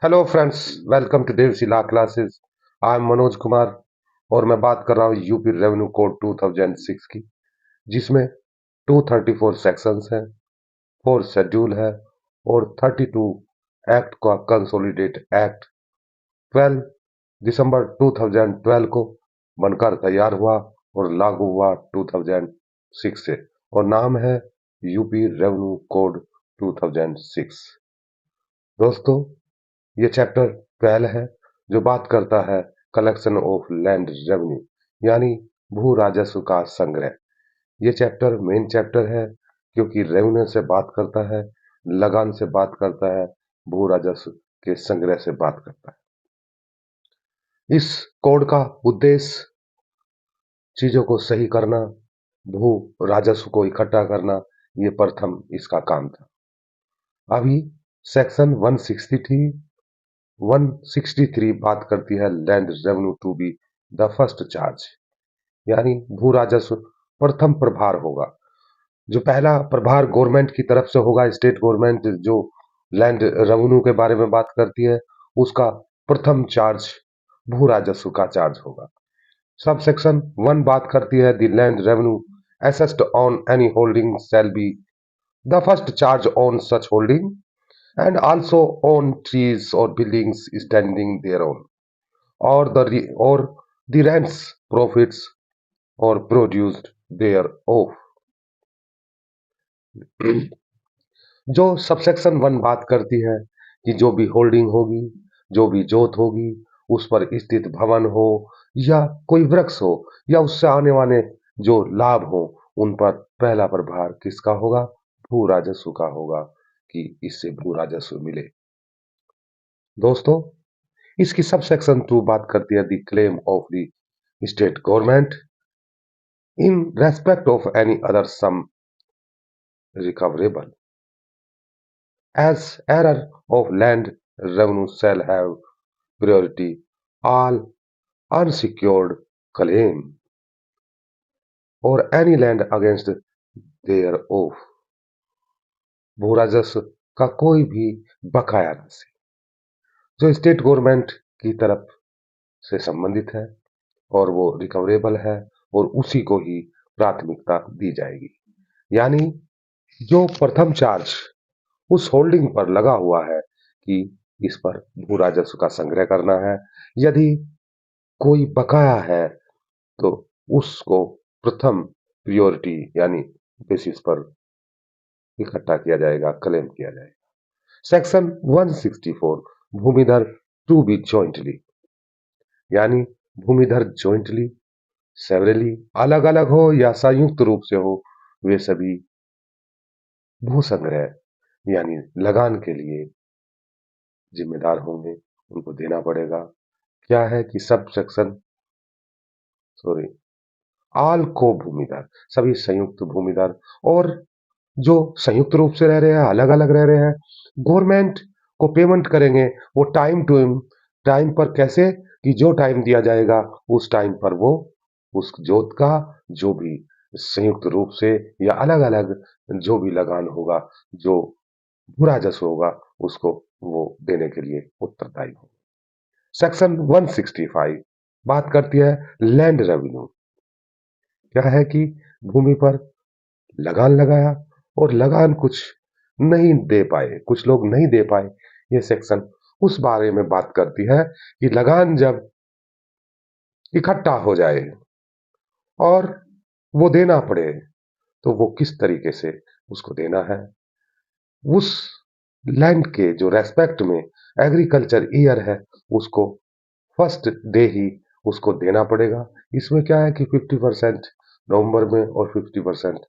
Hello friends, welcome to Devasi law classes. I am Manoj Kumar और मैं बात कर रहा हूँ यूपी रेवेन्यू कोड 2006 की, जिसमें 234 सेक्शंस हैं, 4 शेड्यूल है और 32 एक्ट का कंसोलिडेट एक्ट 12 दिसंबर 2012 को बनकर तैयार हुआ और लागू हुआ 2006 से, और नाम है यूपी रेवेन्यू कोड 2006। दोस्तों, ये चैप्टर 12 है जो बात करता है कलेक्शन ऑफ लैंड रेवेन्यू, यानी भू राजस्व का संग्रह। ये चैप्टर मेन चैप्टर है क्योंकि रेवेन्यू से बात करता है, लगान से बात करता है, भू राजस्व के संग्रह से बात करता है। इस कोड का उद्देश्य चीजों को सही करना, भू राजस्व को इकट्ठा करना, ये प्रथम इसका काम था। अभी सेक्शन 163 बात करती है land revenue to be the first charge, यानी भू राजस्व प्रथम प्रभार होगा। जो पहला प्रभार गवर्नमेंट की तरफ से होगा, स्टेट गवर्नमेंट जो लैंड रेवेन्यू के बारे में बात करती है, उसका प्रथम चार्ज भू राजस्व का चार्ज होगा। सब सेक्शन 1 बात करती है the land revenue assessed on any holding shall be the first charge on such holding and also on trees or buildings standing thereon, or the rents, profits, or produced thereof। जो subsection 1 बात करती है कि जो भी holding होगी, जो भी जोत होगी, उस पर स्थित भवन हो या कोई वृक्ष हो या उससे आने वाले जो लाभ हो, उन पर पहला प्रभार किसका होगा? भू राजस्व का होगा कि इससे भू राजस्व मिले। दोस्तों, इसकी सबसेक्शन 2 बात करती है the claim of the state government in respect of any other sum recoverable as error of land revenue shall have priority all unsecured claim or any land against thereof। भू राजस्व का कोई भी बकाया राशि जो स्टेट गवर्नमेंट की तरफ से संबंधित है और वो रिकवरेबल है, और उसी को ही प्राथमिकता दी जाएगी। यानी जो प्रथम चार्ज उस होल्डिंग पर लगा हुआ है कि इस पर भू राजस्व का संग्रह करना है, यदि कोई बकाया है तो उसको प्रथम प्रियोरिटी यानी बेसिस पर इकट्ठा किया जाएगा, क्लेम किया जाएगा। सेक्शन 164 भूमिधर टू बी जॉइंटली, यानी भूमिधर जॉइंटली, सेवरली, अलग अलग हो या संयुक्त रूप से हो, वे सभी भू संग्रह यानी लगान के लिए जिम्मेदार होंगे, उनको देना पड़ेगा। क्या है कि सब सेक्शन सॉरी ऑल को भूमिधर, सभी संयुक्त भूमिधर, और जो संयुक्त रूप से रह रहे हैं, अलग अलग रह रहे हैं, गवर्नमेंट को पेमेंट करेंगे वो टाइम पर। कैसे कि जो टाइम दिया जाएगा उस टाइम पर वो उस जोत का जो भी संयुक्त रूप से या अलग अलग जो भी लगान होगा, जो भू राजस्व होगा, उसको वो देने के लिए उत्तरदायी होगा। सेक्शन 165 बात करती है लैंड रेवेन्यू। क्या है कि भूमि पर लगान लगाया और लगान कुछ नहीं दे पाए, कुछ लोग नहीं दे पाए, ये सेक्शन उस बारे में बात करती है कि लगान जब इकट्ठा हो जाए और वो देना पड़े तो वो किस तरीके से उसको देना है। उस लैंड के जो रेस्पेक्ट में एग्रीकल्चर ईयर है, उसको फर्स्ट डे ही उसको देना पड़ेगा। इसमें क्या है कि 50% नवंबर में और 50%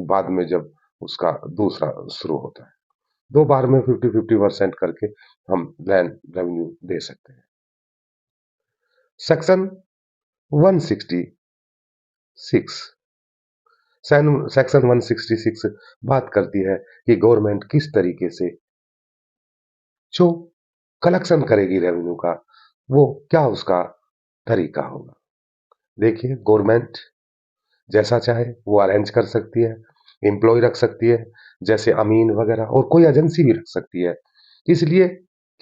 बाद में, जब उसका दूसरा शुरू होता है। 2 बार में 50-50% करके हम लैंड रेवेन्यू दे सकते हैं। सेक्शन 166 सेक्शन 166 बात करती है कि गवर्नमेंट किस तरीके से जो कलेक्शन करेगी रेवेन्यू का, वो क्या उसका तरीका होगा। देखिए, गवर्नमेंट जैसा चाहे वो अरेंज कर सकती है, एम्प्लॉय रख सकती है, जैसे अमीन वगैरह, और कोई एजेंसी भी रख सकती है। इसलिए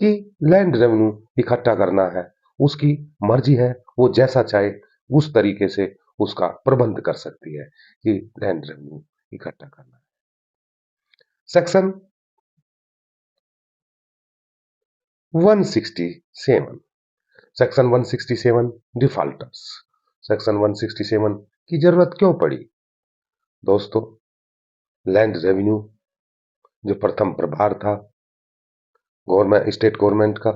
कि लैंड रेवेन्यू इकट्ठा करना है, उसकी मर्जी है, वो जैसा चाहे उस तरीके से उसका प्रबंध कर सकती है कि लैंड रेवेन्यू इकट्ठा करना है। Section 167 section 167 defaulters. सेक्शन 167 की जरूरत क्यों पड़ी? दोस्तों, लैंड रेवेन्यू जो प्रथम प्रभार था गवर्नमेंट स्टेट गवर्नमेंट का,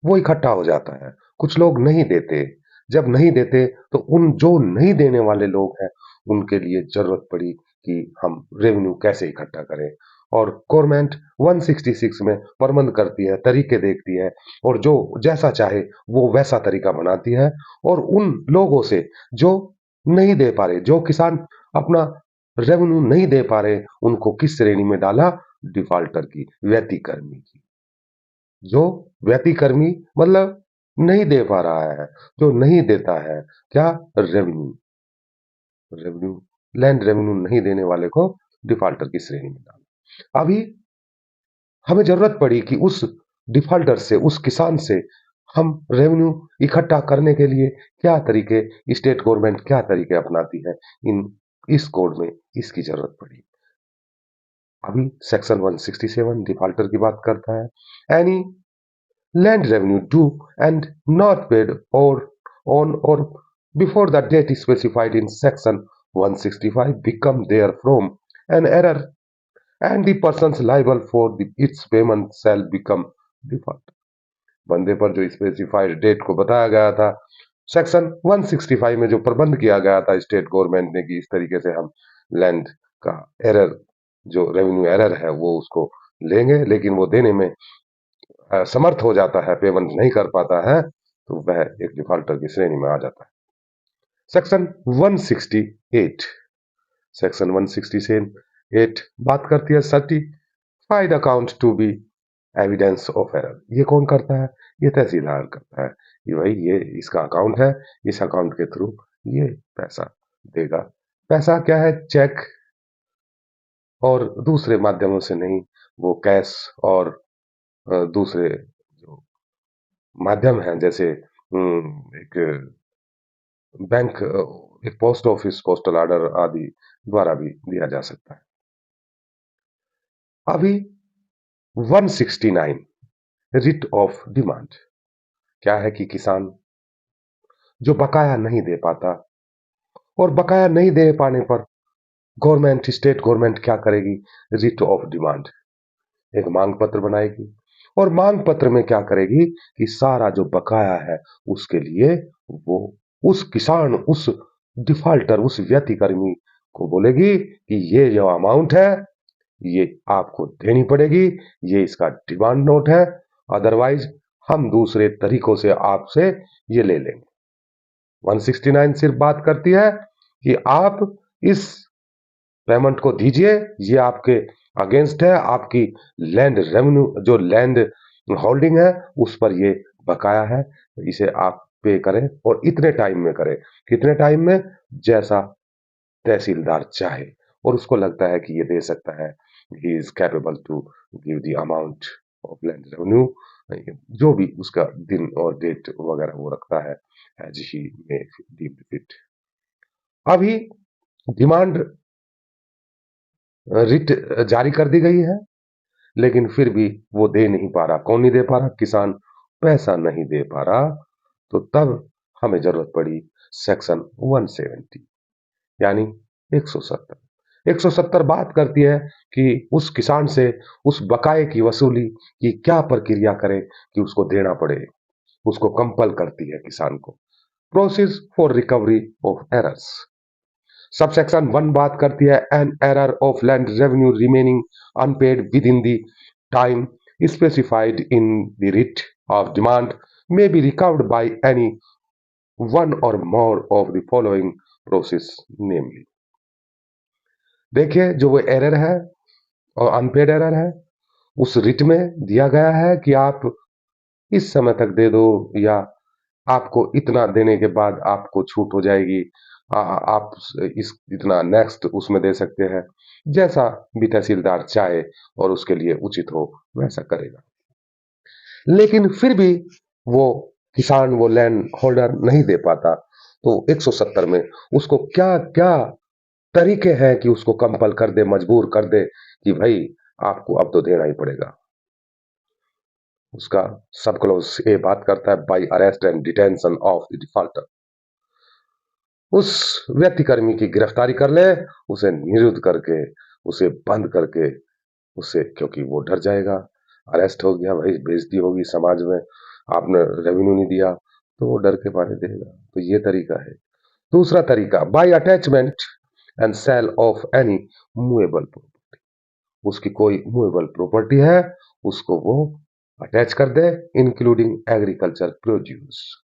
वो इकट्ठा हो जाता है। कुछ लोग नहीं देते। जब नहीं देते तो उन जो नहीं देने वाले लोग हैं उनके लिए जरूरत पड़ी कि हम रेवेन्यू कैसे इकट्ठा करें, और गवर्नमेंट 166 में प्रबंध करती है, तरीके देखती है, और जो जैसा चाहे वो वैसा तरीका बनाती है, और उन लोगों से जो नहीं दे पा रहे, जो किसान अपना रेवेन्यू नहीं दे पा रहे, उनको किस श्रेणी में डाला? डिफाल्टर की, व्यतिक्रमी की। जो व्यतिक्रमी मतलब नहीं दे पा रहा है, जो नहीं देता है क्या? रेवेन्यू। रेवेन्यू लैंड रेवेन्यू नहीं देने वाले को डिफाल्टर की श्रेणी में डाला। अभी हमें जरूरत पड़ी कि उस डिफाल्टर से, उस किसान से हम रेवेन्यू इकट्ठा करने के लिए क्या तरीके, स्टेट गवर्नमेंट क्या तरीके अपनाती है, इन इस कोड में इसकी जरूरत पड़ी। अभी सेक्शन 167 डिफाल्टर की बात करता है। Any land revenue due and not paid or on or before the date specified in section 165 become therefrom an error, and the persons liable for its payment shall become default। बंदे पर जो specified date को बताया गया था section 165 में, जो प्रबंध किया गया था स्टेट गवर्नमेंट ने कि इस तरीके से हम लैंड का एरर, जो रेवेन्यू एरर है वो उसको लेंगे, लेकिन वो देने में समर्थ हो जाता है, पेमेंट नहीं कर पाता है, तो वह एक डिफॉल्टर की श्रेणी में आ जाता है। सेक्शन 168 सेक्शन 168 बात करती है certified account to be evidence of error. ये कौन करता है? ये तहसीलदार करता है कि भाई ये इसका अकाउंट है, इस अकाउंट के थ्रू ये पैसा देगा। पैसा क्या है? चेक और दूसरे माध्यमों से नहीं, वो कैश और दूसरे जो माध्यम हैं, जैसे एक बैंक, एक पोस्ट ऑफिस, पोस्टल ऑर्डर आदि द्वारा भी दिया जा सकता है। अभी 169 रिट ऑफ डिमांड क्या है कि किसान जो बकाया नहीं दे पाता, और बकाया नहीं दे पाने पर गवर्नमेंट, स्टेट गवर्नमेंट क्या करेगी? रिट ऑफ डिमांड, एक मांग पत्र बनाएगी, और मांग पत्र में क्या करेगी कि सारा जो बकाया है उसके लिए वो उस किसान, उस डिफॉल्टर, उस व्यतिक्रमी को बोलेगी कि ये जो अमाउंट है ये आपको देनी पड़ेगी, ये इसका डिमांड नोट है, अदरवाइज हम दूसरे तरीकों से आपसे ये ले लेंगे। 169 सिर्फ बात करती है कि आप इस पेमेंट को दीजिए, ये आपके अगेंस्ट है, आपकी लैंड रेवेन्यू, जो लैंड होल्डिंग है उस पर ये बकाया है, इसे आप पे करें, और इतने टाइम में करें। कितने टाइम में? जैसा तहसीलदार चाहे, और उसको लगता है कि ये दे सकता है, he is capable to give the amount of land revenue, जो भी उसका दिन और डेट वगैरह वो रखता है, as he may deemed fit. अभी डिमांड रिट जारी कर दी गई है, लेकिन फिर भी वो दे नहीं पा रहा। कौन नहीं दे पा रहा? किसान पैसा नहीं दे पा रहा। तो तब हमें जरूरत पड़ी सेक्शन 170 यानी 170। 170 बात करती है कि उस किसान से उस बकाये की वसूली की क्या प्रक्रिया करें कि उसको देना पड़े, उसको कंपल करती है किसान को। Process for recovery of errors. Subsection 1 बात करती है an error of land revenue remaining unpaid within the time specified in the writ of demand may be recovered by any one or more of the following process namely। देखिए, जो वो error है और unpaid error है, उस writ में दिया गया है कि आप इस समय तक दे दो, या आपको इतना देने के बाद आपको छूट हो जाएगी, आप इस इतना नेक्स्ट उसमें दे सकते हैं, जैसा भी तहसीलदार चाहे और उसके लिए उचित हो वैसा करेगा। लेकिन फिर भी वो किसान वो लैंड होल्डर नहीं दे पाता, तो 170 में उसको क्या क्या तरीके हैं कि उसको कंपल कर दे, मजबूर कर दे कि भाई आपको अब तो देना ही पड़ेगा। उसका सब क्लॉज ये बात करता है, by arrest and detention of the defaulter. उस व्यक्ति कर्मी की गिरफ्तारी कर ले, उसे निरुद्ध करके, उसे बंद करके, उसे, क्योंकि वो डर जाएगा, अरेस्ट हो गया भाई, बेइज्जती होगी समाज में, आपने रेवेन्यू नहीं दिया, तो वो डर के मारे देगा। तो ये तरीका है। दूसरा तरीका, by attachment and sale of any movable property. उसकी कोई मूवेबल प्रॉपर्टी है, उसको वो अटैच कर दे, इंक्लूडिंग एग्रीकल्चर प्रोड्यूस,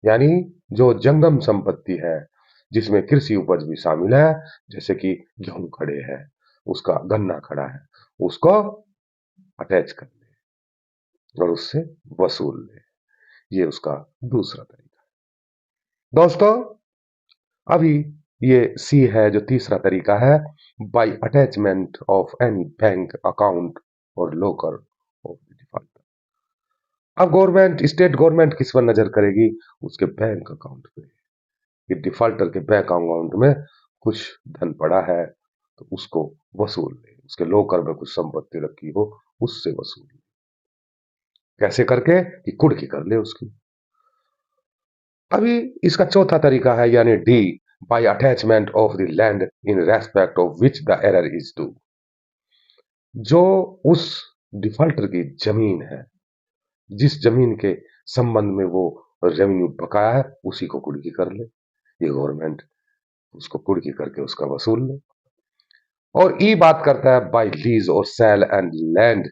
यानी जो जंगम संपत्ति है जिसमें कृषि उपज भी शामिल है, जैसे कि गेहूं खड़े है, उसका गन्ना खड़ा है, उसको अटैच कर ले और उससे वसूल ले। ये उसका दूसरा तरीका है। दोस्तों, अभी ये सी है जो तीसरा तरीका है, by attachment of any bank account और लोकर ऑफ द डिफॉल्टर। अब गवर्नमेंट, स्टेट गवर्नमेंट किस पर नजर करेगी? उसके बैंक अकाउंट पे, कि डिफॉल्टर के बैंक अकाउंट में कुछ धन पड़ा है, तो उसको वसूल ले, उसके लोकर में कुछ संपत्ति रखी हो, उससे वसूल ले। कैसे करके? कि कुर्की कर ले उसकी। अभी इसका चौथा तरीका है, यानी D, by attachment of the land in respect of which the error is due. जो उस डिफॉल्टर की जमीन है, जिस जमीन के संबंध में वो रेवेन्यू बकाया है, उसी को कुर्की कर ले। ये गवर्नमेंट उसको कुर्की करके उसका वसूल ले। और ई बात करता है, बाय लीज और sale and land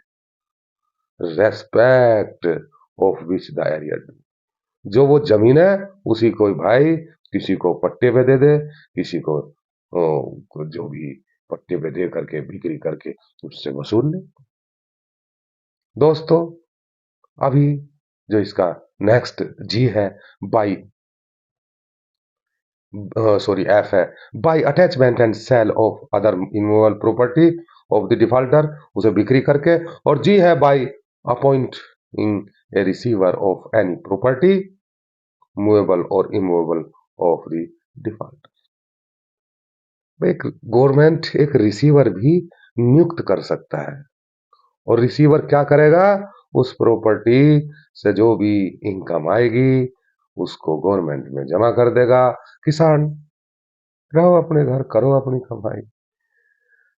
respect of which the area due. जो वो जमीन है, उसी को भाई किसी को पट्टे पे दे दे, किसी को जो भी पट्टे पे दे करके बिक्री करके उससे वसूल ले। दोस्तों, अभी जो इसका नेक्स्ट जी है, बाई, सॉरी एफ है, by attachment and sale of other immovable property of the defaulter, उसे बिक्री करके। और जी है, by appointing a receiver of any property movable और इमूवेबल ऑफ द डिफॉल्टर। एक गवर्नमेंट एक रिसीवर भी नियुक्त कर सकता है, और रिसीवर क्या करेगा? उस प्रॉपर्टी से जो भी इनकम आएगी उसको गवर्नमेंट में जमा कर देगा। किसान रहो अपने घर, करो अपनी कमाई।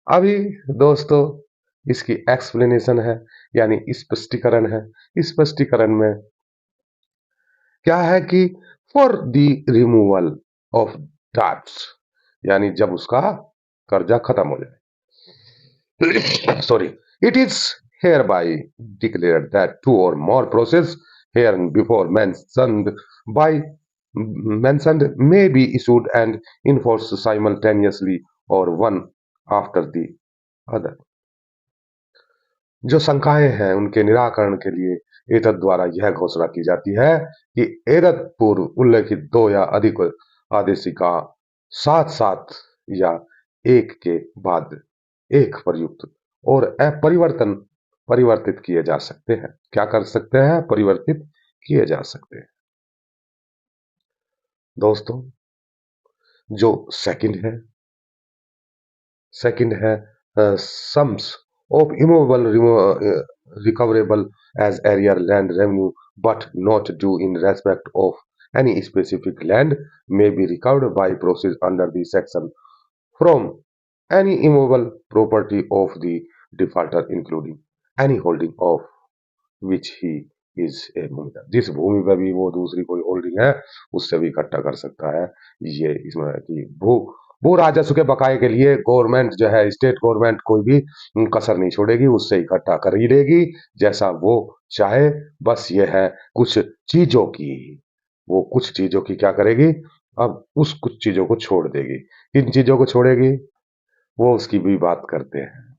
अभी दोस्तों, इसकी एक्सप्लेनेशन है, यानी स्पष्टीकरण है। स्पष्टीकरण में क्या है कि for the removal of debts, यानी जब उसका कर्जा खत्म हो जाए, sorry, it is hereby declared that two or more process hereinbefore mentioned may be issued and enforced simultaneously or one after the other। जो शंकाएं हैं उनके निराकरण के लिए एतद द्वारा यह घोषणा की जाती है कि एतद पूर्व उल्लेखित दो या अधिक आदेशिका साथ साथ या एक के बाद एक प्रयुक्त और अपरिवर्तन परिवर्तित किए जा सकते हैं। क्या कर सकते हैं? परिवर्तित किए जा सकते हैं। दोस्तों, जो सेकंड है sums of immovable recoverable as area land revenue but not due in respect of any specific land may be recovered by process under the section from any immovable property of the defaulter including any holding of which he is a भूमिका। जिस भूमि पर भी वो दूसरी कोई holding है, उससे भी इकट्ठा कर सकता है। ये इसमें है कि भू राजस्व के बकाये के लिए गवर्नमेंट जो है, स्टेट गवर्नमेंट कोई भी कसर नहीं छोड़ेगी, उससे इकट्ठा कर ही लेगी जैसा वो चाहे। बस ये है कुछ चीजों की, वो कुछ चीजों की क्या करेगी? अब उस कुछ चीजों को छोड़ देगी। किन चीजों को छोड़ेगी? वो उसकी भी बात करते हैं।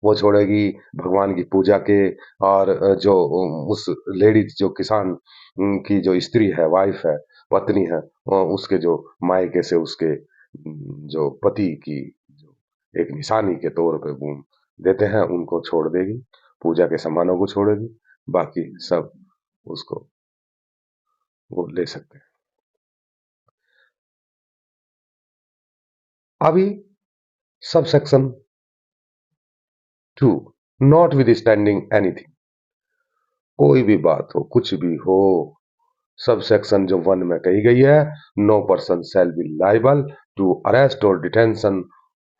वो छोड़ेगी भगवान की पूजा के, और जो उस लेडीज, जो किसान की जो स्त्री है, वाइफ है, पत्नी है, उसके जो मायके से उसके जो पति की जो एक निशानी के तौर पे वो देते हैं, उनको छोड़ देगी। पूजा के सामानों को छोड़ेगी, बाकी सब उसको वो ले सकते हैं। अभी sub section 2, not with standing anything, कोई भी बात हो, कुछ भी हो, सब सेक्शन जो 1 में कही गई है, no person shall be liable to arrest or detention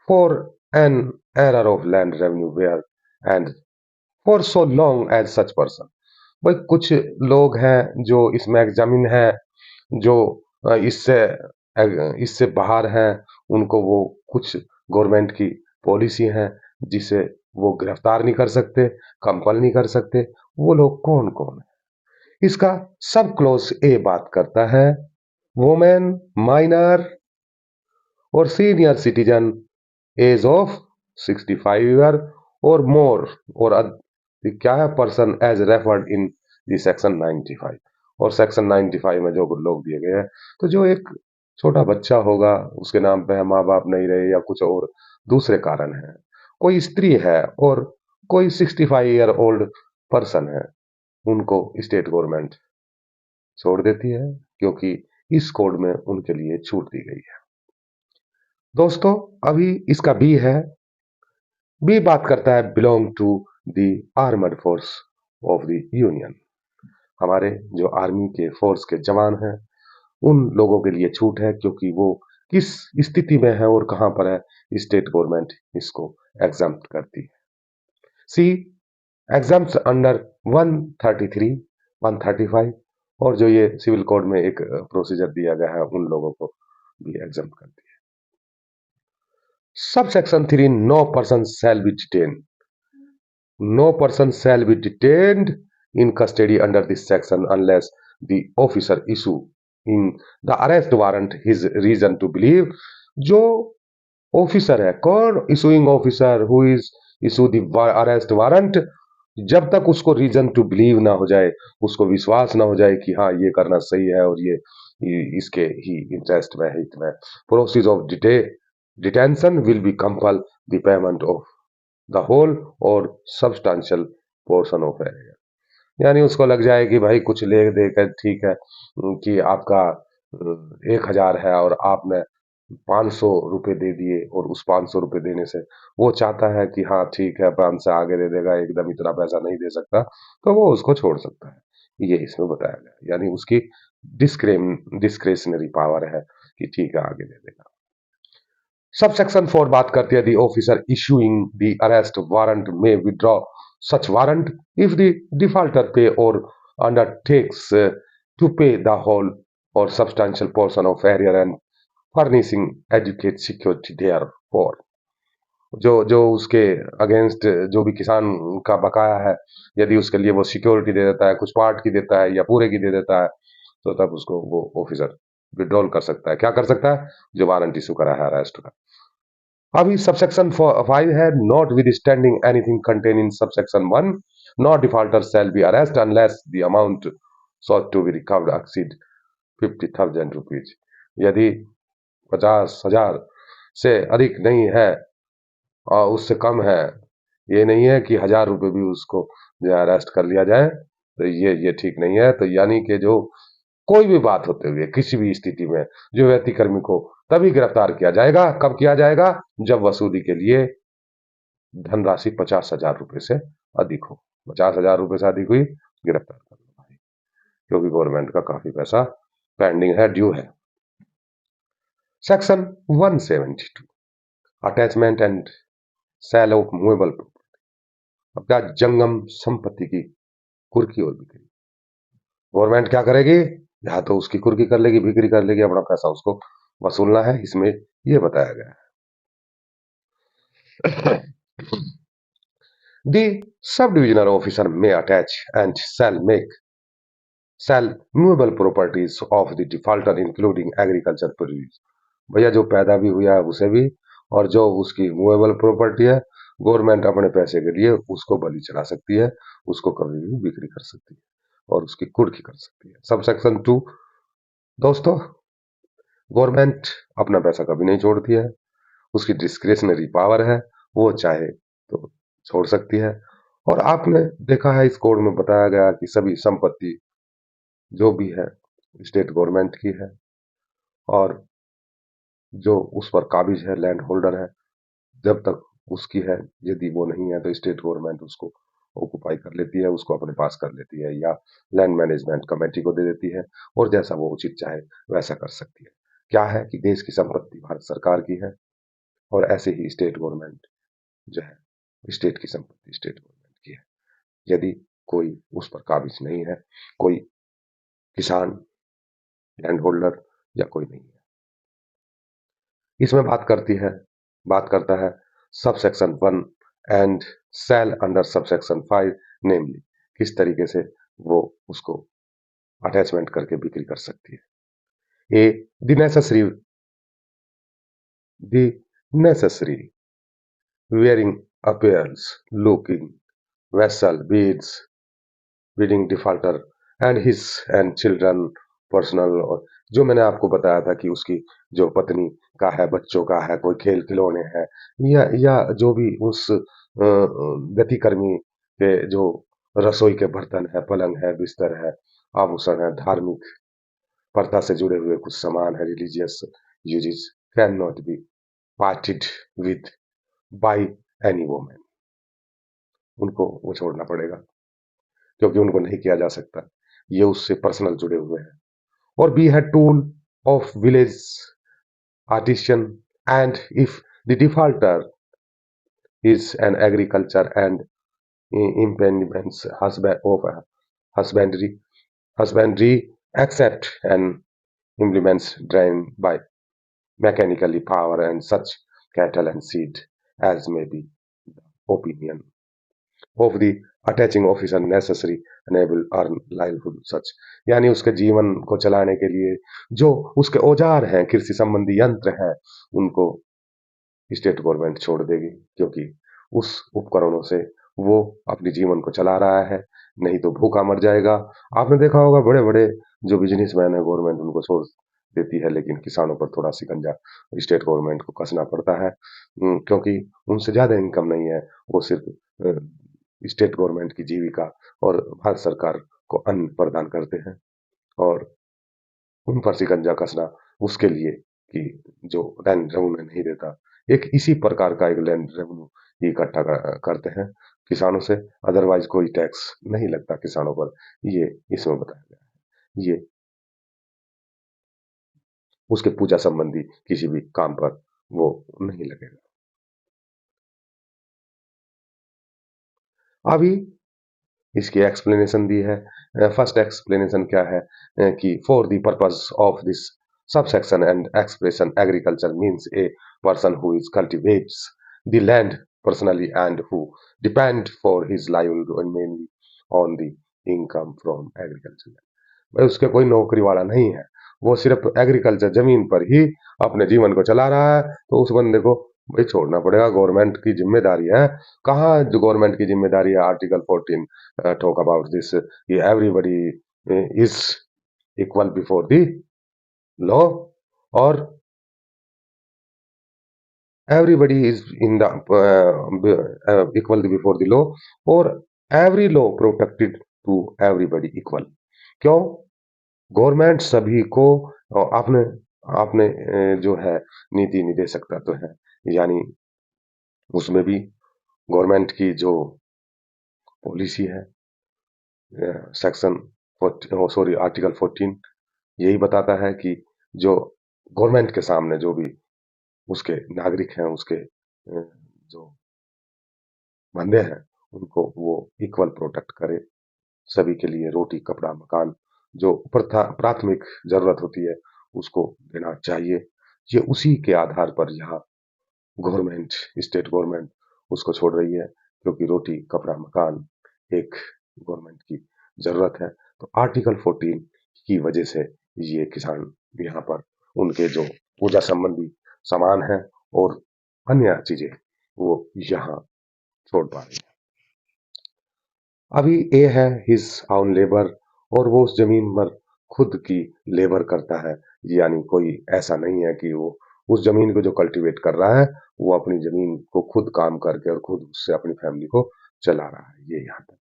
for an error of land revenue where and for so long as such person. भाई कुछ लोग हैं जो इसमें एग्जामिन है, जो इससे इससे बाहर हैं, उनको वो कुछ गवर्नमेंट की पॉलिसी है जिसे वो गिरफ्तार नहीं कर सकते, कंपल नहीं कर सकते। वो लोग कौन कौन है? इसका सब क्लोज ए बात करता है वुमेन, माइनर और senior citizen age of 65 year और मोर, और क्या है, person as referred in the section 95। और सेक्शन 95 में जो लोग दिए गए हैं, तो जो एक छोटा बच्चा होगा, उसके नाम पे माँ बाप नहीं रहे या कुछ और दूसरे कारण है, कोई स्त्री है और कोई 65 ईयर ओल्ड पर्सन है, उनको स्टेट गवर्नमेंट छोड़ देती है, क्योंकि इस कोड में उनके लिए छूट दी गई है। दोस्तों, अभी इसका बी है, बी बात करता है belong to the armed force of the union. हमारे जो आर्मी के फोर्स के जवान हैं, उन लोगों के लिए छूट है, क्योंकि वो किस स्थिति में है और कहां पर है, स्टेट गवर्नमेंट इसको एग्जाम्प्ट करती है। सी एग्जाम्प्ट अंडर 133, 135, और जो ये सिविल कोड में एक प्रोसीजर दिया गया है, उन लोगों को भी एग्जाम्प्ट करती है। Subsection 3, no person shall be detain, no person shall be detained in custody under this section unless the officer issue in the arrest warrant his reason to believe। जो ऑफिसर है, कौन issuing officer, who is issue the arrest warrant, जब तक उसको reason to believe ना हो जाए, उसको विश्वास ना हो जाए कि हाँ ये करना सही है और ये इसके ही इंटरेस्ट में है, हित में, process of detention will be compel the payment of the whole or substantial portion of area. यानी उसको लग जाए कि भाई कुछ ले दे कर ठीक है, कि आपका 1,000 है और आपने 500 रुपये दे दिए, और उस 500 रुपये देने से वो चाहता है कि हाँ ठीक है 5 से आगे दे देगा, एकदम इतना पैसा नहीं दे सकता, तो वो उसको छोड़ सकता है। ये इसमें बताया गया, यानी उसकी डिस्क्रेशनरी पावर है कि ठीक है आगे दे देगा। सबसेक्शन 4 बात करती है the officer issuing the arrest warrant may withdraw such warrant if the defaulter pay or undertakes to pay the whole or substantial portion of arrear and furnishing adequate security therefor. जो जो उसके against जो भी किसान का बकाया है, यदि उसके लिए वो सिक्योरिटी दे देता है, कुछ पार्ट की देता है या पूरे की दे देता है, तो तब उसको वो ऑफिसर विड्रॉल कर सकता है। क्या कर सकता है? जो वारंट इशू करा है अरेस्ट का। अभी सबसेक्शन 5 है, not with standing anything contain in subsection 1, not defaulter shall be arrest unless the amount sought to be recovered exceed 50,000 rupees. यदि 50,000 से अधिक नहीं है और उससे कम है, ये नहीं है कि 1,000 रुपये भी उसको जो अरेस्ट कर लिया जाए, तो ये ठीक नहीं है। तो यानी कि जो कोई भी बात होते हुए किसी भी स्थिति में जो व्यक्ति कर्मी को तभी गिरफ्तार किया जाएगा, कब किया जाएगा? जब वसूली के लिए धनराशि 50,000 रुपये से अधिक हो। 50,000 रुपये से अधिक हुई, गिरफ्तार कर लो भाई, क्योंकि गवर्नमेंट का काफी पैसा पेंडिंग है, ड्यू है। Section 172, attachment and sale of movable property. अब क्या, जंगम संपत्ति की कुर्की और बिक्री। गवर्नमेंट क्या करेगी? या तो उसकी कुर्की कर लेगी, बिक्री कर लेगी, अपना पैसा उसको वसूलना है, इसमें ये बताया गया है। The subdivisional officer may attach and sell movable properties of the defaulter including agriculture produce। भैया जो पैदा भी हुआ है उसे भी, और जो उसकी मूवेबल प्रॉपर्टी है, गवर्नमेंट अपने पैसे के लिए उसको बलि चढ़ा सकती है, उसको कभी भी बिक्री कर सकती है और उसकी कुर्की कर सकती है। सब सेक्शन 2, दोस्तों, गवर्नमेंट अपना पैसा कभी नहीं छोड़ती है, उसकी डिस्क्रिशनरी पावर है, वो चाहे तो छोड़ सकती है। और आपने देखा है इस कोड में बताया गया कि सभी संपत्ति जो भी है स्टेट गवर्नमेंट की है, और जो उस पर काबिज है लैंड होल्डर है, जब तक उसकी है, यदि वो नहीं है तो स्टेट गवर्नमेंट उसको ऑक्युपाई कर लेती है, उसको अपने पास कर लेती है, या लैंड मैनेजमेंट कमेटी को दे देती है, और जैसा वो उचित चाहे वैसा कर सकती है। क्या है कि देश की संपत्ति भारत सरकार की है, और ऐसे ही स्टेट गवर्नमेंट जो है स्टेट की संपत्ति स्टेट गवर्नमेंट की है। यदि कोई उस पर काबिज नहीं है, कोई किसान, लैंड होल्डर या कोई नहीं है। इसमें बात करता है subsection 1 and sale under subsection 5, namely किस तरीके से वो उसको अटैचमेंट करके बिक्री कर सकती है। A the necessary wearing appeals, looking vessel bidding defaulter and his and children personal, और जो मैंने आपको बताया था कि उसकी जो पत्नी का है, बच्चों का है, कोई खेल खिलौने हैं, या जो भी उस गतिकर्मी के जो रसोई के बर्तन है, पलंग है, बिस्तर है, आभूषण है, धार्मिक प्रथा से जुड़े हुए कुछ सामान है, religious uses can not be parted with by any woman. उनको वो छोड़ना पड़ेगा, क्योंकि उनको नहीं किया जा सकता, ये उससे पर्सनल जुड़े हुए हैं। और बी है tool of village artisan, and if the defaulter is an agriculture and impediments husbandry husbandry accept and implements drained by mechanically power and such cattle and seed as may be the opinion of the attaching officer necessary enable earn livelihood such, यानी उसके जीवन को चलाने के लिए जो उसके औजार हैं, कृषि संबंधी यंत्र हैं, उनको स्टेट गवर्नमेंट छोड़ देगी, क्योंकि उस उपकरणों से वो अपने जीवन को चला रहा है, नहीं तो भूखा मर जाएगा। आपने देखा होगा बड़े बड़े जो बिजनेसमैन है, गवर्नमेंट उनको छोड़ देती है, लेकिन किसानों पर थोड़ा शिकंजा स्टेट गवर्नमेंट को कसना पड़ता है, क्योंकि उनसे ज्यादा इनकम नहीं है, वो सिर्फ स्टेट गवर्नमेंट की जीविका और भारत सरकार को अन्न प्रदान करते हैं, और उन पर शिकंजा कसना उसके लिए कि जो लैंड रेवेन्यू नहीं देता। एक इसी प्रकार का एक लैंड रेवेन्यू इकट्ठा करते हैं किसानों से, अदरवाइज कोई टैक्स नहीं लगता किसानों पर, ये इसमें बताया गया है। ये उसके पूजा संबंधी किसी भी काम पर वो नहीं लगेगा। अभी इसकी एक्सप्लेनेशन दी है। फर्स्ट एक्सप्लेनेशन क्या है कि for the purpose of this subsection and expression agriculture means a person who is cultivates the land personally and who depend for his livelihood mainly on the income from agriculture. भाई उसके कोई नौकरी वाला नहीं है, वो सिर्फ एग्रीकल्चर जमीन पर ही अपने जीवन को चला रहा है, तो उस बंदे को भाई छोड़ना पड़ेगा, गवर्नमेंट की जिम्मेदारी है। कहाँ जो गवर्नमेंट की जिम्मेदारी है, आर्टिकल 14 टॉक अबाउट दिस, ये everybody is equal before the law, और everybody is in the equal before the law, और every law protected to everybody equal. क्यों? गवर्नमेंट सभी को आपने आपने जो है नीति निर्देशक तत्व है, यानी उसमें भी गवर्नमेंट की जो पॉलिसी है, सेक्शन सॉरी आर्टिकल 14 यही बताता है कि जो गवर्नमेंट के सामने जो भी उसके नागरिक हैं, उसके जो बंदे हैं, उनको वो इक्वल प्रोटेक्ट करे, सभी के लिए रोटी कपड़ा मकान जो प्राथमिक जरूरत होती है उसको देना चाहिए। ये उसी के आधार पर यहाँ गवर्नमेंट स्टेट गवर्नमेंट उसको छोड़ रही है, क्योंकि रोटी कपड़ा मकान एक गवर्नमेंट की जरूरत है। तो आर्टिकल 14 की वजह से ये किसान यहाँ पर उनके जो पूजा संबंधी सामान है और अन्य चीजें वो यहाँ छोड़ पा रही है। अभी ए है हिज ऑन लेबर, और वो उस जमीन पर खुद की लेबर करता है, यानी कोई ऐसा नहीं है कि वो उस जमीन को जो कल्टीवेट कर रहा है वो अपनी जमीन को खुद काम करके और खुद उससे अपनी फैमिली को चला रहा है ये यहाँ तक।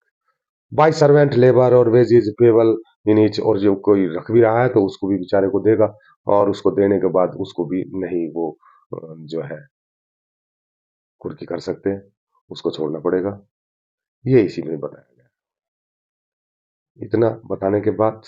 बाय सर्वेंट लेबर और वेजेज पेबल इन ईच, और जो कोई रख भी रहा है तो उसको भी बेचारे को देगा, और उसको देने के बाद उसको भी नहीं वो जो है कुर्की कर सकते, उसको छोड़ना पड़ेगा। ये इसी में बताया गया। इतना बताने के बाद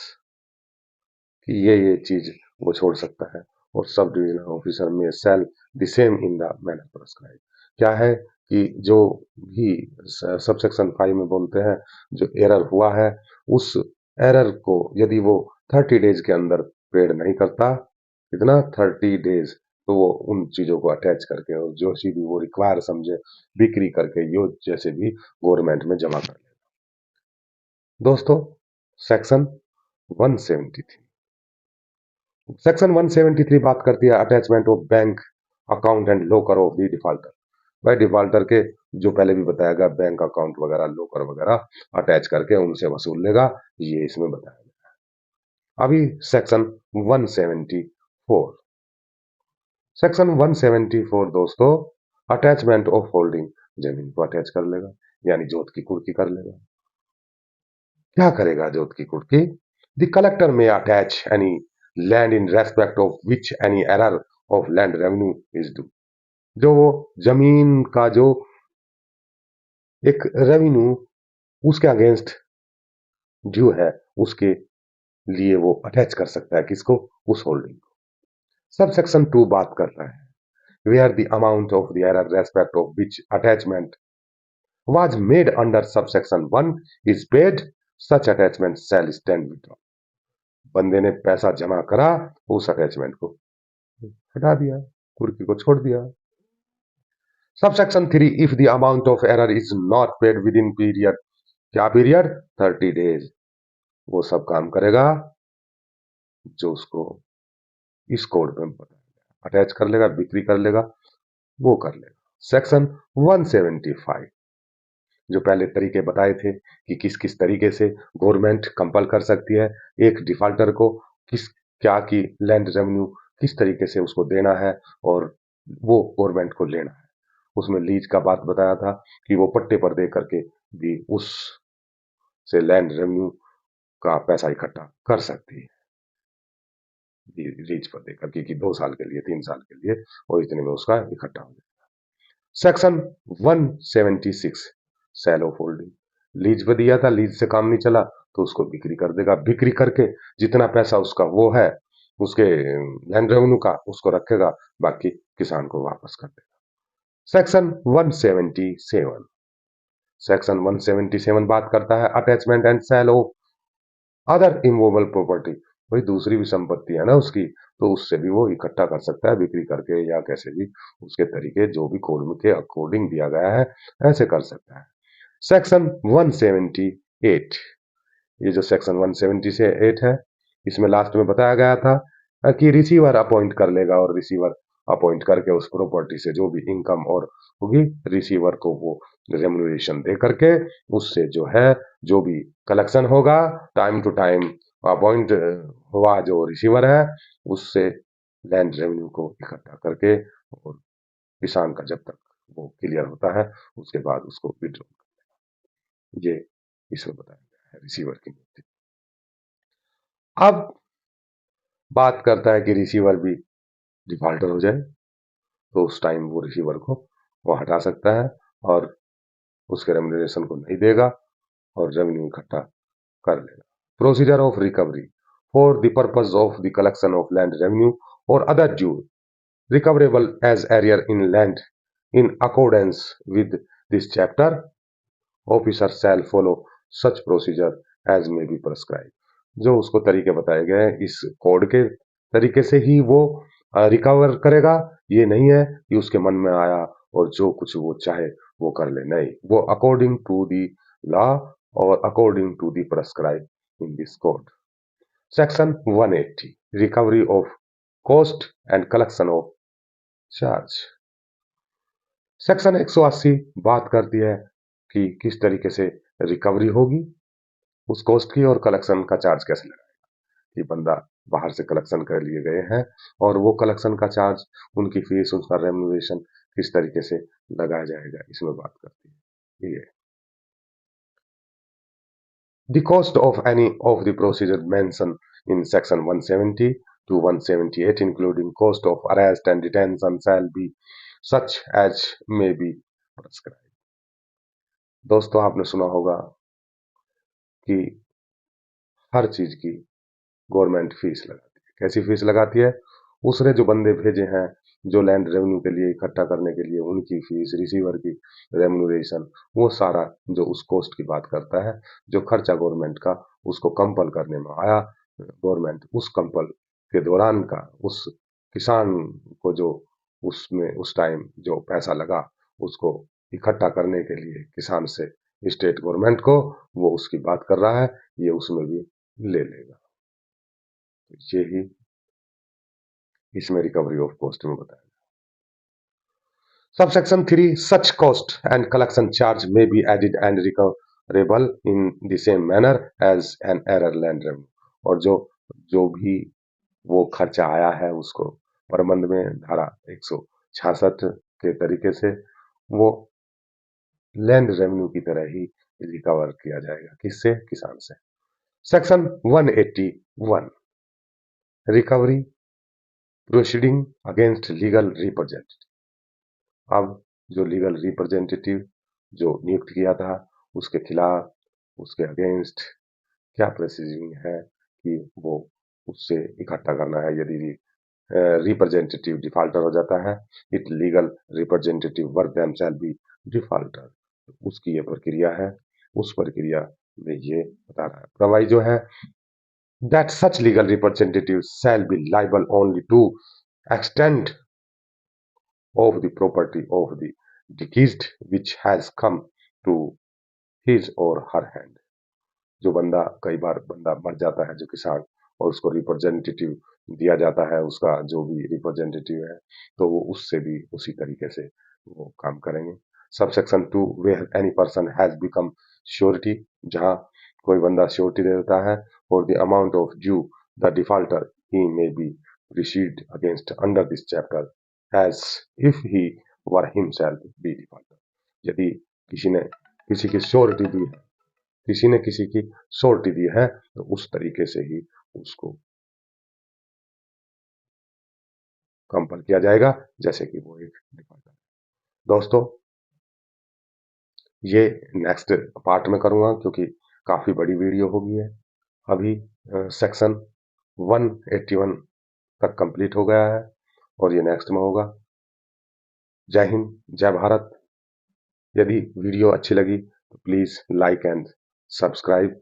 कि ये चीज वो छोड़ सकता है, और subdivisional officer may sell the same in the manner prescribe. क्या है कि जो भी सबसेक्शन 5 में बोलते हैं, जो एरर हुआ है उस एरर को यदि वो 30 डेज के अंदर पेड नहीं करता, कितना 30 डेज, तो वो उन चीजों को अटैच करके और जो सी भी वो रिक्वायर समझे बिक्री करके यो जैसे भी गवर्नमेंट में जमा कर ले। दोस्तों, सेक्शन 173, सेक्शन 173 बात करती है attachment of bank account and locker of the defaulter. भाई डिफॉल्टर के जो पहले भी बताया गया बैंक अकाउंट वगैरह लोकर वगैरह अटैच करके उनसे वसूल लेगा, ये इसमें बताया गया। अभी सेक्शन 174, सेक्शन 174 दोस्तों अटैचमेंट ऑफ होल्डिंग, जमीन को अटैच कर लेगा, यानी जोत की कुर्की कर लेगा। क्या करेगा जोत की कुर्की? द कलेक्टर में attach any land in respect of which any error of land revenue is due. जो वो जमीन का जो एक रेवेन्यू उसके अगेंस्ट ड्यू है, उसके लिए वो अटैच कर सकता है किसको? उस होल्डिंग को। सब सेक्शन 2 बात कर रहा है where the amount of the error respect of which attachment was made under subsection 1 is paid, such attachment shall stand withdrawn। बंदे ने पैसा जमा करा, उस अटैचमेंट को हटा दिया, कुर्की को छोड़ दिया। Subsection 3, if the amount of error is not paid with in period, क्या पीरियड? 30 डेज, वो सब काम करेगा जो उसको इस कोड में बताया, अटैच कर लेगा, बिक्री कर लेगा, वो कर लेगा। सेक्शन 175, जो पहले तरीके बताए थे कि किस किस तरीके से गवर्नमेंट कंपल कर सकती है एक डिफॉल्टर को, किस क्या की लैंड रेवेन्यू किस तरीके से उसको देना है और वो गवर्नमेंट को लेना है। उसमें लीज का बात बताया था कि वो पट्टे पर दे करके भी उस से लैंड रेवेन्यू का पैसा इकट्ठा कर सकती है, लीज पर दे करके कि 2 साल के लिए 3 साल के लिए, और इतने में उसका इकट्ठा हो जाए। Section 176, sale of holding, lease पे दिया था, लीज से काम नहीं चला तो उसको बिक्री कर देगा, बिक्री करके जितना पैसा उसका वो है उसके लैंड रेवेन्यू का उसको रखेगा, बाकी किसान को वापस कर देगा। सेक्शन 177, सेक्शन 177 बात करता है attachment and sale of other immovable property. भाई दूसरी भी संपत्ति है ना उसकी, तो उससे भी वो इकट्ठा कर सकता है बिक्री करके या कैसे भी, उसके तरीके जो भी कोड के अकॉर्डिंग दिया गया है ऐसे कर सकता है। सेक्शन 178, ये जो सेक्शन 178 है, इसमें लास्ट में बताया गया था कि रिसीवर अपॉइंट कर लेगा, और रिसीवर अपॉइंट करके उस प्रॉपर्टी से जो भी इनकम और होगी रिसीवर को वो रेम्युनरेशन दे करके उससे जो है जो भी कलेक्शन होगा टाइम टू टाइम अपॉइंट हुआ जो रिसीवर है उससे लैंड रेवेन्यू को इकट्ठा करके, और किसान का जब तक वो क्लियर होता है उसके बाद उसको विड्रॉ, ये इसमें बताया गया है रिसीवर की नियुक्ति। अब बात करता है कि रिसीवर भी डिफॉल्टर हो जाए तो उस टाइम वो रिसीवर को वो हटा सकता है और उसके रेम्युनरेशन को नहीं देगा और रेवेन्यू इकट्ठा कर लेगा। Procedure of recovery for the purpose of the collection of land revenue और other due recoverable as area in land in accordance with this chapter, officer shall follow such procedure as may be prescribed। जो उसको तरीके बताए गए हैं इस code के तरीके से ही वो रिकवर करेगा, ये नहीं है कि उसके मन में आया और जो कुछ वो चाहे वो कर ले, नहीं, वो अकॉर्डिंग टू दी लॉ और according to the prescribe in this code. Section 180, recovery of cost and collection of charge. Section 180 बात करती है कि किस तरीके से रिकवरी होगी उस कॉस्ट की और कलेक्शन का चार्ज कैसे लगाएगा। कि बंदा बाहर से कलेक्शन कर लिए गए हैं और वो कलेक्शन का चार्ज, उनकी फीस, उनका रेम्युनरेशन किस तरीके से लगाया जाएगा, इसमें बात करती है ये। The cost of any of the procedures mentioned in section 170 to 178, including cost of arrest and detention, shall be such as may be prescribed. दोस्तों आपने सुना होगा कि हर चीज की गवर्नमेंट फीस लगाती है। कैसी फीस लगाती है? उसने जो बंदे भेजे हैं जो लैंड रेवेन्यू के लिए इकट्ठा करने के लिए, उनकी फीस, रिसीवर की रेम्यूनरेशन, वो सारा जो उस कॉस्ट की बात करता है, जो खर्चा गवर्नमेंट का उसको कंपल करने में आया, गवर्नमेंट उस कंपल के दौरान का उस किसान को जो उसमें उस टाइम जो पैसा लगा उसको इकट्ठा करने के लिए किसान से स्टेट गवर्नमेंट को, वो उसकी बात कर रहा है, ये उसमें भी ले लेगा। ये ही इसमें रिकवरी ऑफ कॉस्ट में बताया। Subsection 3, such cost and collection charge may be added and recoverable in the same manner as an error land revenue। और जो जो भी वो खर्चा आया है उसको प्रबंध में धारा 166 के तरीके से वो लैंड रेवेन्यू की तरह ही रिकवर किया जाएगा। किससे? किसान से। Section 181, recovery proceeding against legal representative. अब जो लीगल रिप्रेजेंटेटिव जो नियुक्त किया था उसके खिलाफ, उसके अगेंस्ट क्या प्रोसीडिंग है कि वो उससे इकट्ठा करना है। यदि रिप्रेजेंटेटिव डिफॉल्टर हो जाता है, it legal representative work them shall be defaulter. उसकी ये प्रक्रिया है, उस प्रक्रिया में ये बता रहा है प्रोवाइजो है that such legal representatives shall be liable only to extent of the property of the deceased which has come to his or her hand। जो बंदा, कई बार बंदा मर जाता है जो किसान, और उसको रिप्रेजेंटेटिव दिया जाता है, उसका जो भी रिप्रेजेंटेटिव है, तो वो उससे भी उसी तरीके से वो काम करेंगे। Subsection 2, where any person has become surety, जहां कोई बंदा श्योरिटी दे देता है for the amount of due the defaulter he may be received against under this chapter as if he were himself be defaulter. यदि किसी ने किसी की श्योरिटी दी है, किसी ने किसी की श्योरिटी दी है, तो उस तरीके से ही उसको कंपल किया जाएगा जैसे कि वो एक डिफॉल्टर। दोस्तों ये नेक्स्ट पार्ट में करूंगा क्योंकि काफी बड़ी वीडियो होगी है। अभी सेक्शन 181 तक कंप्लीट हो गया है और ये नेक्स्ट में होगा। जय हिंद, जय भारत। यदि वीडियो अच्छी लगी तो प्लीज लाइक एंड सब्सक्राइब।